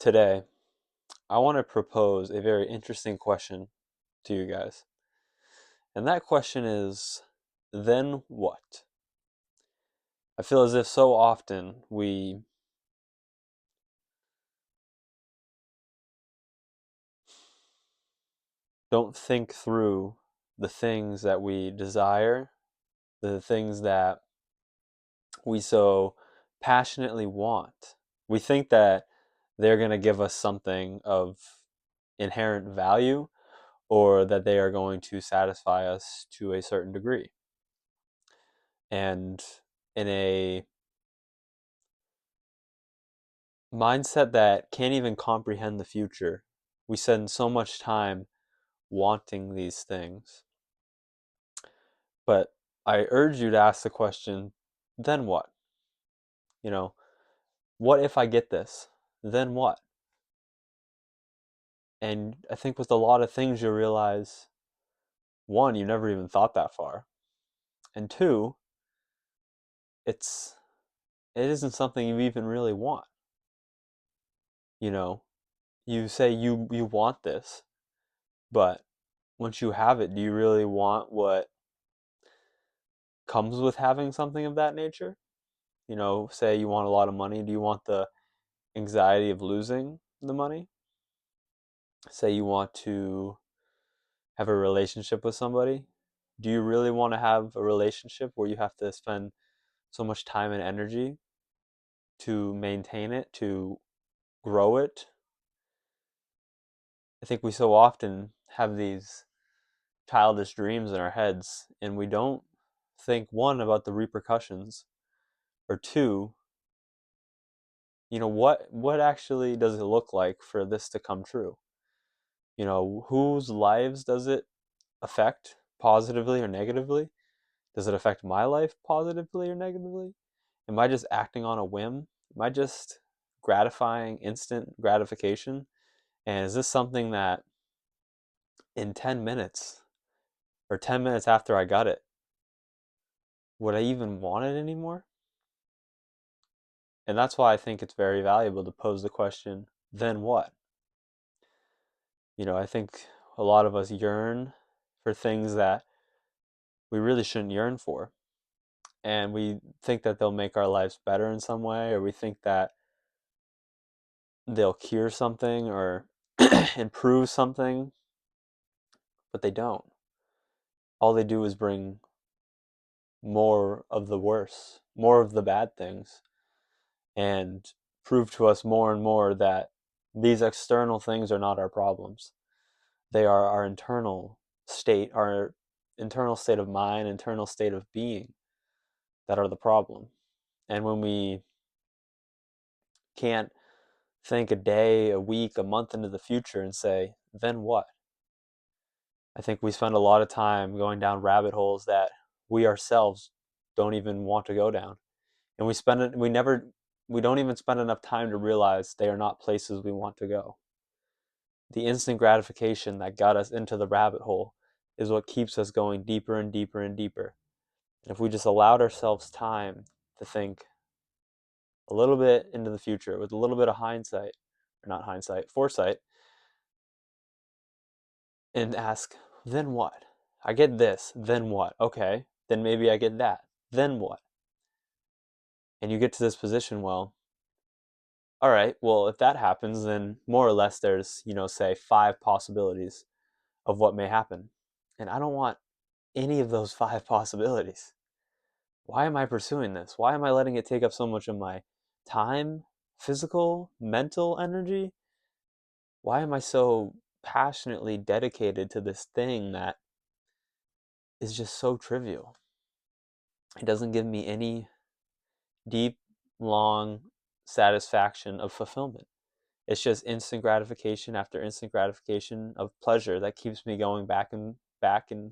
Today, I want to propose a very interesting question to you guys. And that question is, then what? I feel as if so often we don't think through the things that we desire, the things that we so passionately want. We think that they're going to give us something of inherent value or that they are going to satisfy us to a certain degree. And in a mindset that can't even comprehend the future, we spend so much time wanting these things. But I urge you to ask the question, then what? You know, what if I get this? Then what? And I think with a lot of things, you'll realize one, you never even thought that far. And two, it's it isn't something you even really want. You know, you say you want this, but once you have it, do you really want what comes with having something of that nature? Say you want a lot of money, do you want the anxiety of losing the money? Say you want to have a relationship with somebody, do you really want to have a relationship where you have to spend so much time and energy to maintain it, to grow it? I think we so often have these childish dreams in our heads and we don't think, one, about the repercussions, or two, what actually does it look like for this to come true? Whose lives does it affect positively or negatively? Does it affect my life positively or negatively? Am I just acting on a whim? Am I just gratifying instant gratification? And is this something that in 10 minutes or 10 minutes after I got it, would I even want it anymore? And that's why I think it's very valuable to pose the question, then what? I think a lot of us yearn for things that we really shouldn't yearn for. And we think that they'll make our lives better in some way, or we think that they'll cure something or improve something, but they don't. All they do is bring more of the worse, more of the bad things, and prove to us more and more that these external things are not our problems. They are our internal state of mind, internal state of being that are the problem. And when we can't think a day, a week, a month into the future and say, then what? I think we spend a lot of time going down rabbit holes that we ourselves don't even want to go down. And we don't even spend enough time to realize they are not places we want to go. The instant gratification that got us into the rabbit hole is what keeps us going deeper and deeper and deeper. And if we just allowed ourselves time to think a little bit into the future with a little bit of hindsight, or not hindsight, foresight, and ask, then what? I get this, then what? Okay, then maybe I get that, then what? And you get to this position, well, all right, well, if that happens, then more or less there's, say 5 possibilities of what may happen. And I don't want any of those 5 possibilities. Why am I pursuing this? Why am I letting it take up so much of my time, physical, mental energy? Why am I so passionately dedicated to this thing that is just so trivial? It doesn't give me any deep, long satisfaction of fulfillment. It's just instant gratification after instant gratification of pleasure that keeps me going back and back and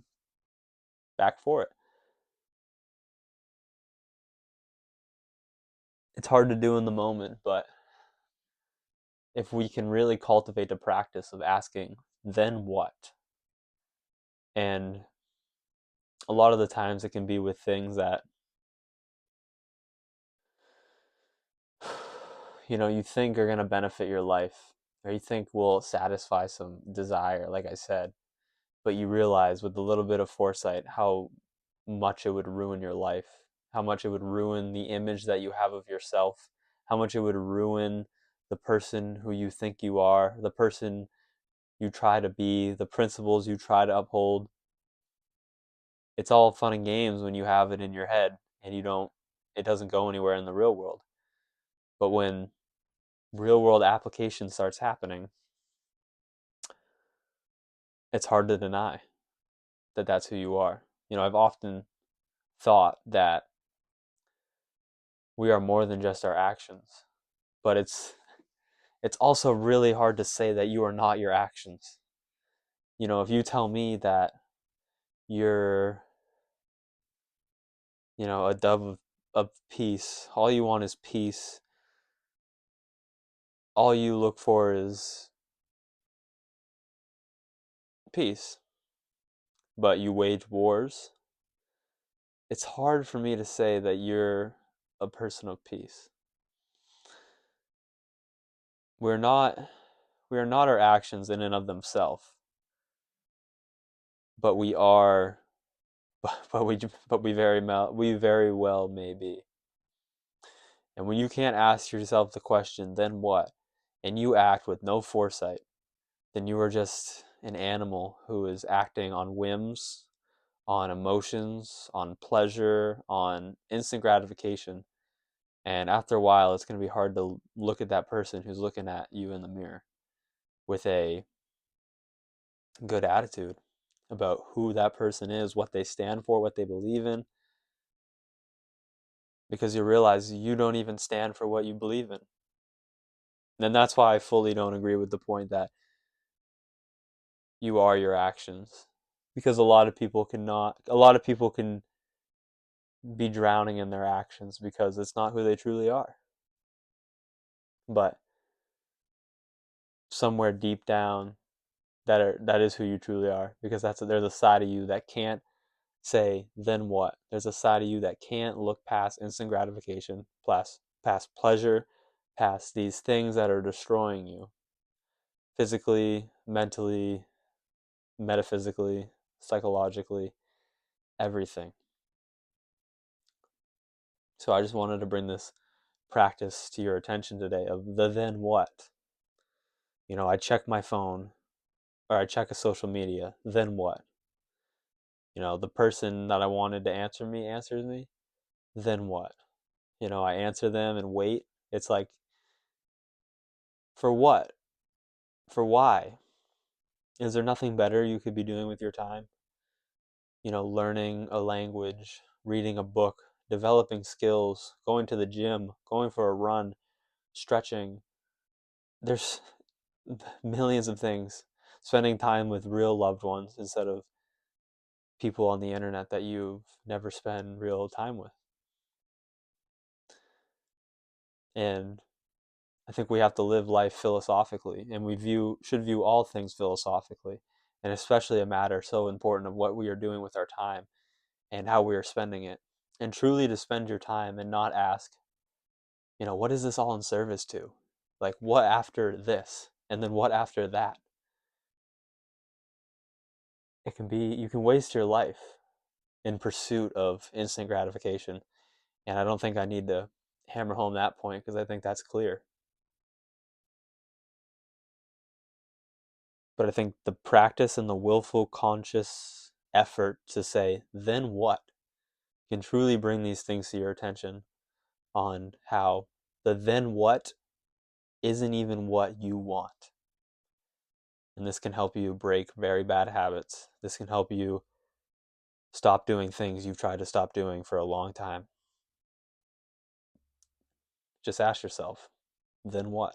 back for it. It's hard to do in the moment, but if we can really cultivate the practice of asking, then what? And a lot of the times it can be with things that, you think are going to benefit your life, or you think will satisfy some desire, like I said, but you realize with a little bit of foresight how much it would ruin your life, how much it would ruin the image that you have of yourself, how much it would ruin the person who you think you are, the person you try to be, the principles you try to uphold. It's all fun and games when you have it in your head and it doesn't go anywhere in the real world. But when real world application starts happening, it's hard to deny that that's who you are. I've often thought that we are more than just our actions, but it's also really hard to say that you are not your actions. If you tell me that you're, a dove of peace, all you want is peace, all you look for is peace, but you wage wars, it's hard for me to say that you're a person of peace. We're not we are not our actions in and of themselves, but we are we very well may be. And when you can't ask yourself the question, then what? And you act with no foresight, then you are just an animal who is acting on whims, on emotions, on pleasure, on instant gratification. And after a while, it's going to be hard to look at that person who's looking at you in the mirror with a good attitude about who that person is, what they stand for, what they believe in, because you realize you don't even stand for what you believe in. And that's why I fully don't agree with the point that you are your actions, because a lot of people can be drowning in their actions because it's not who they truly are. But somewhere deep down, that is who you truly are, because there's a side of you that can't say then what. There's a side of you that can't look past instant gratification, past pleasure, past these things that are destroying you physically, mentally, metaphysically, psychologically, everything. So I just wanted to bring this practice to your attention today of the then what. I check my phone, or I check a social media, then what? The person that I wanted to answer me answers me, then what? I answer them and wait. It's like, for what? For why? Is there nothing better you could be doing with your time? Learning a language, reading a book, developing skills, going to the gym, going for a run, stretching. There's millions of things. Spending time with real loved ones instead of people on the internet that you've never spent real time with. And I think we have to live life philosophically, and we should view all things philosophically, and especially a matter so important of what we are doing with our time and how we are spending it. And truly to spend your time and not ask, what is this all in service to? Like, what after this? And then what after that? You can waste your life in pursuit of instant gratification. And I don't think I need to hammer home that point, because I think that's clear. But I think the practice and the willful, conscious effort to say, then what, can truly bring these things to your attention on how the then what isn't even what you want. And this can help you break very bad habits. This can help you stop doing things you've tried to stop doing for a long time. Just ask yourself, then what?